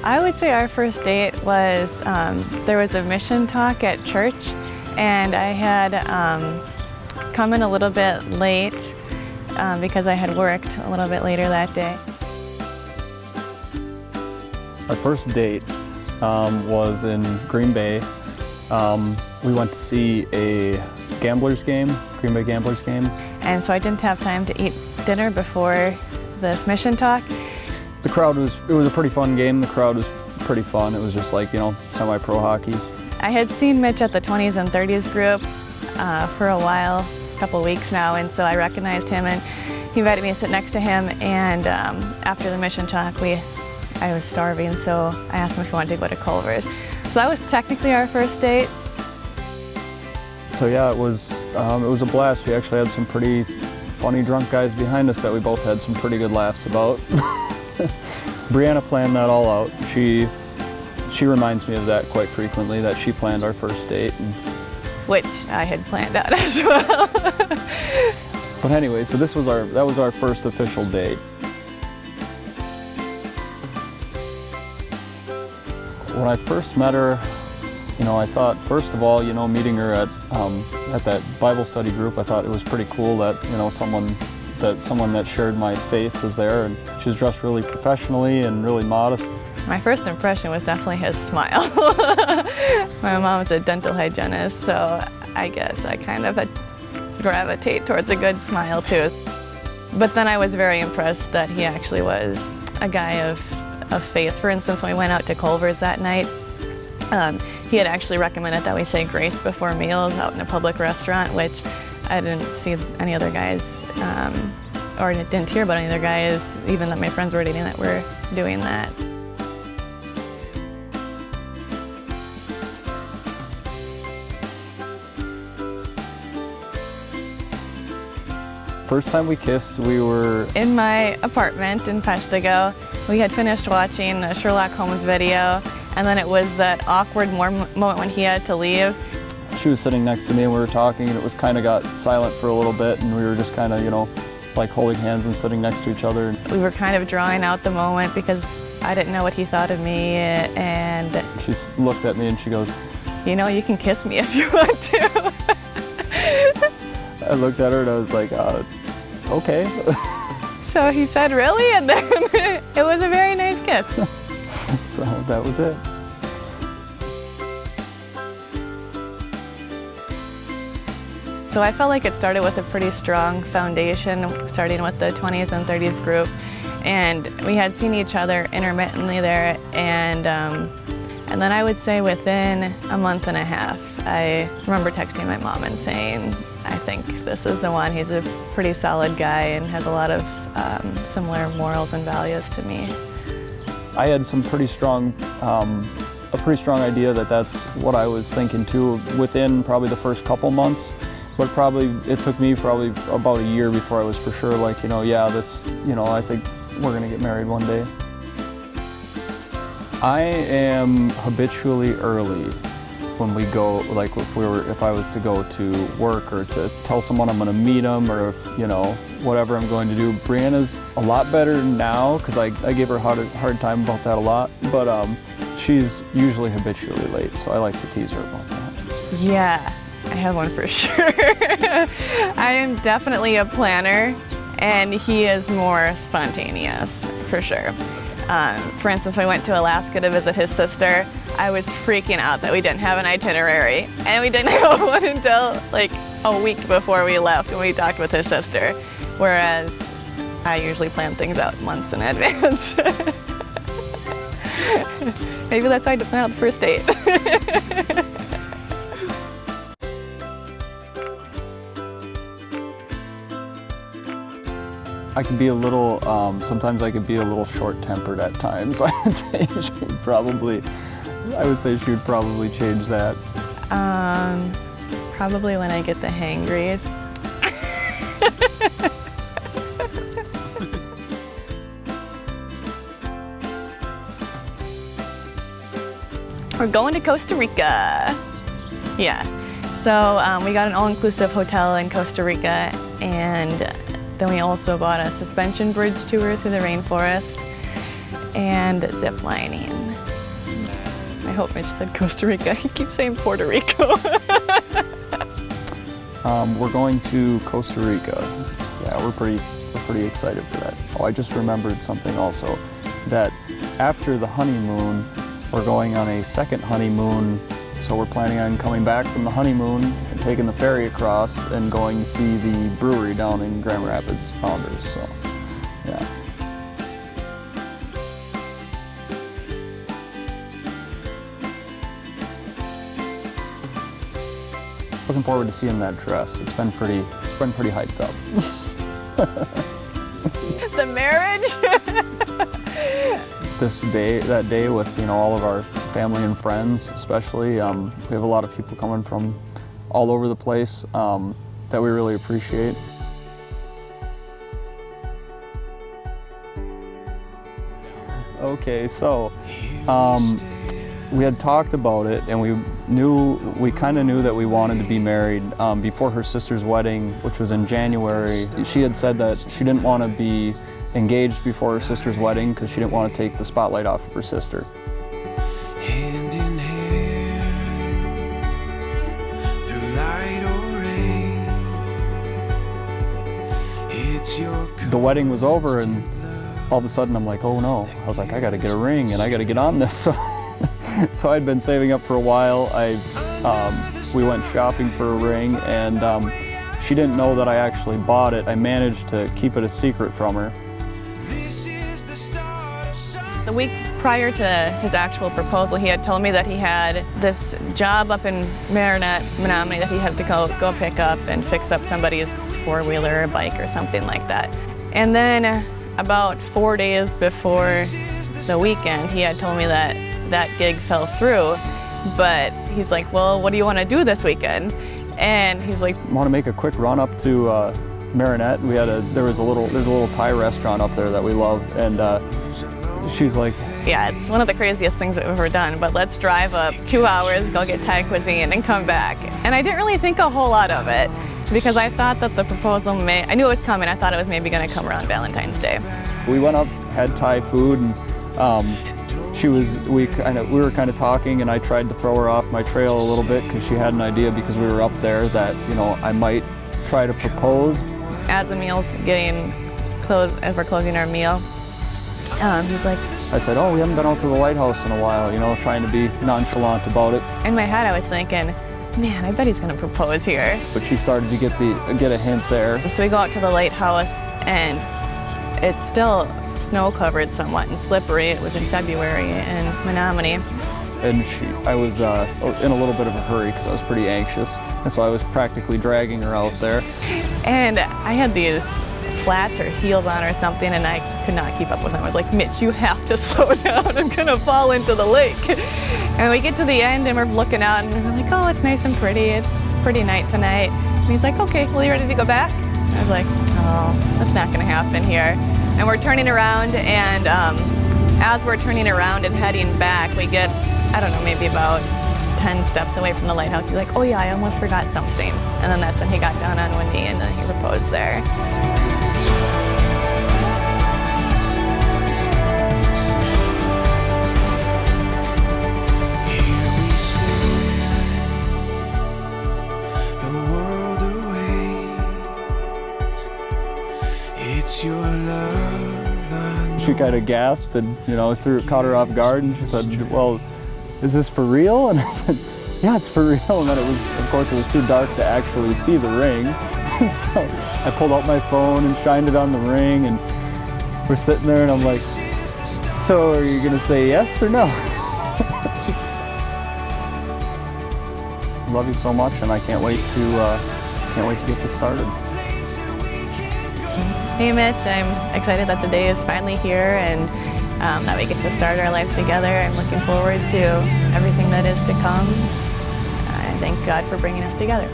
I would say our first date was, there was a mission talk at church, and I had come in a little bit late because I had worked a little bit later that day. Our first date was in Green Bay. We went to see a Gamblers game, Green Bay Gamblers game. And so I didn't have time to eat dinner before this mission talk. The crowd it was a pretty fun game. The crowd was pretty fun. It was just like, semi-pro hockey. I had seen Mitch at the 20s and 30s group for a while, a couple weeks now, and so I recognized him and he invited me to sit next to him, and after the mission talk I was starving, so I asked him if he wanted to go to Culver's. So that was technically our first date. So yeah, it was a blast. We actually had some pretty funny drunk guys behind us that we both had some pretty good laughs about. Breanna planned that all out. She reminds me of that quite frequently, that she planned our first date. Which I had planned out as well. But anyway, so that was our first official date. When I first met her, I thought, first of all, meeting her at that Bible study group, I thought it was pretty cool that, someone that shared my faith was there, and she was dressed really professionally and really modest. My first impression was definitely his smile. My mom was a dental hygienist, so I guess I kind of gravitate towards a good smile too. But then I was very impressed that he actually was a guy of faith. For instance, when we went out to Culver's that night, he had actually recommended that we say grace before meals out in a public restaurant, which I didn't see any other guys, or didn't hear about any other guys, even that my friends were dating, that were doing that. First time we kissed, we were in my apartment in Peshtigo. We had finished watching a Sherlock Holmes video, and then it was that awkward moment when he had to leave. She was sitting next to me and we were talking, and it was kind of got silent for a little bit, and we were just kind of, like holding hands and sitting next to each other. We were kind of drawing out the moment because I didn't know what he thought of me, and she looked at me and she goes, you can kiss me if you want to. I looked at her and I was like, okay. So he said, really? And then it was a very nice kiss. So that was it. So I felt like it started with a pretty strong foundation, starting with the 20s and 30s group. And we had seen each other intermittently there, and then I would say within a month and a half, I remember texting my mom and saying, I think this is the one. He's a pretty solid guy and has a lot of similar morals and values to me. I had some pretty strong, a pretty strong idea that that's what I was thinking too within probably the first couple months. But it took me probably about a year before I was for sure like, I think we're gonna get married one day. I am habitually early when we go, like if I was to go to work or to tell someone I'm gonna meet them, or if, whatever I'm going to do. Brianna's a lot better now because I give her a hard time about that a lot, but she's usually habitually late, so I like to tease her about that. Yeah. I have one for sure. I am definitely a planner, and he is more spontaneous, for sure. For instance, when we went to Alaska to visit his sister, I was freaking out that we didn't have an itinerary, and we didn't have one until like a week before we left when we talked with his sister, whereas I usually plan things out months in advance. Maybe that's why I plan out the first date. I can be a little, sometimes I can be a little short-tempered at times. I would say she would probably change that. Probably when I get the hangries. We're going to Costa Rica. Yeah, so we got an all-inclusive hotel in Costa Rica, and then we also bought a suspension bridge tour through the rainforest and zip lining. I hope Mitch said Costa Rica. He keeps saying Puerto Rico. We're going to Costa Rica. Yeah, we're pretty excited for that. Oh, I just remembered something also, that after the honeymoon, we're going on a second honeymoon. So we're planning on coming back from the honeymoon and taking the ferry across and going to see the brewery down in Grand Rapids, Founders. So, yeah. Looking forward to seeing that dress. It's been pretty hyped up. The marriage? That day with, you know, all of our family and friends, especially. We have a lot of people coming from all over the place that we really appreciate. Okay, so we had talked about it, and we kind of knew that we wanted to be married before her sister's wedding, which was in January. She had said that she didn't want to be engaged before her sister's wedding because she didn't want to take the spotlight off of her sister. Hand in hand, through light or rain, it's your The wedding was over, and all of a sudden I'm like, oh no. I was like, I gotta get a ring and I gotta get on this. So I'd been saving up for a while. We went shopping for a ring, and she didn't know that I actually bought it. I managed to keep it a secret from her. The week prior to his actual proposal, he had told me that he had this job up in Marinette, Menominee, that he had to go pick up and fix up somebody's four-wheeler or bike or something like that. And then about 4 days before the weekend, he had told me that that gig fell through, but he's like, well, what do you want to do this weekend? And he's like, I want to make a quick run up to Marinette. There's a little Thai restaurant up there that we love, and she's like, yeah, it's one of the craziest things that we've ever done, but let's drive up 2 hours, go get Thai cuisine, and come back. And I didn't really think a whole lot of it, because I thought that the proposal I knew it was coming. I thought it was maybe going to come around Valentine's Day. We went up, had Thai food, and we were kind of talking, and I tried to throw her off my trail a little bit because she had an idea, because we were up there, that, you know, I might try to propose. As the meal's as we're closing our meal, he's like, I said, oh, we haven't been out to the lighthouse in a while, you know, trying to be nonchalant about it. In my head I was thinking, man, I bet he's going to propose here. But she started to get a hint there. So we go out to the lighthouse, and it's still snow-covered somewhat and slippery. It was in February in Menominee. And I was in a little bit of a hurry because I was pretty anxious, and so I was practically dragging her out there. And I had these flats or heels on or something, and I could not keep up with them. I was like, Mitch, you have to slow down. I'm going to fall into the lake. And we get to the end, and we're looking out, and we're like, oh, it's nice and pretty. It's a pretty night tonight. And he's like, okay, well, you ready to go back? And I was like, oh, that's not going to happen here. And we're turning around, and as we're turning around and heading back, we get, I don't know, maybe about 10 steps away from the lighthouse. He's like, oh yeah, I almost forgot something. And then that's when he got down on one knee, and then he proposed there. Your love. She kind of gasped and, you know, caught her off guard, and she said, well, is this for real? And I said, yeah, it's for real. And then of course it was too dark to actually see the ring. So I pulled out my phone and shined it on the ring, and we're sitting there, and I'm like, so are you gonna say yes or no? Love you so much, and I can't wait to get this started. Hey Mitch, I'm excited that the day is finally here, and that we get to start our life together. I'm looking forward to everything that is to come. I thank God for bringing us together.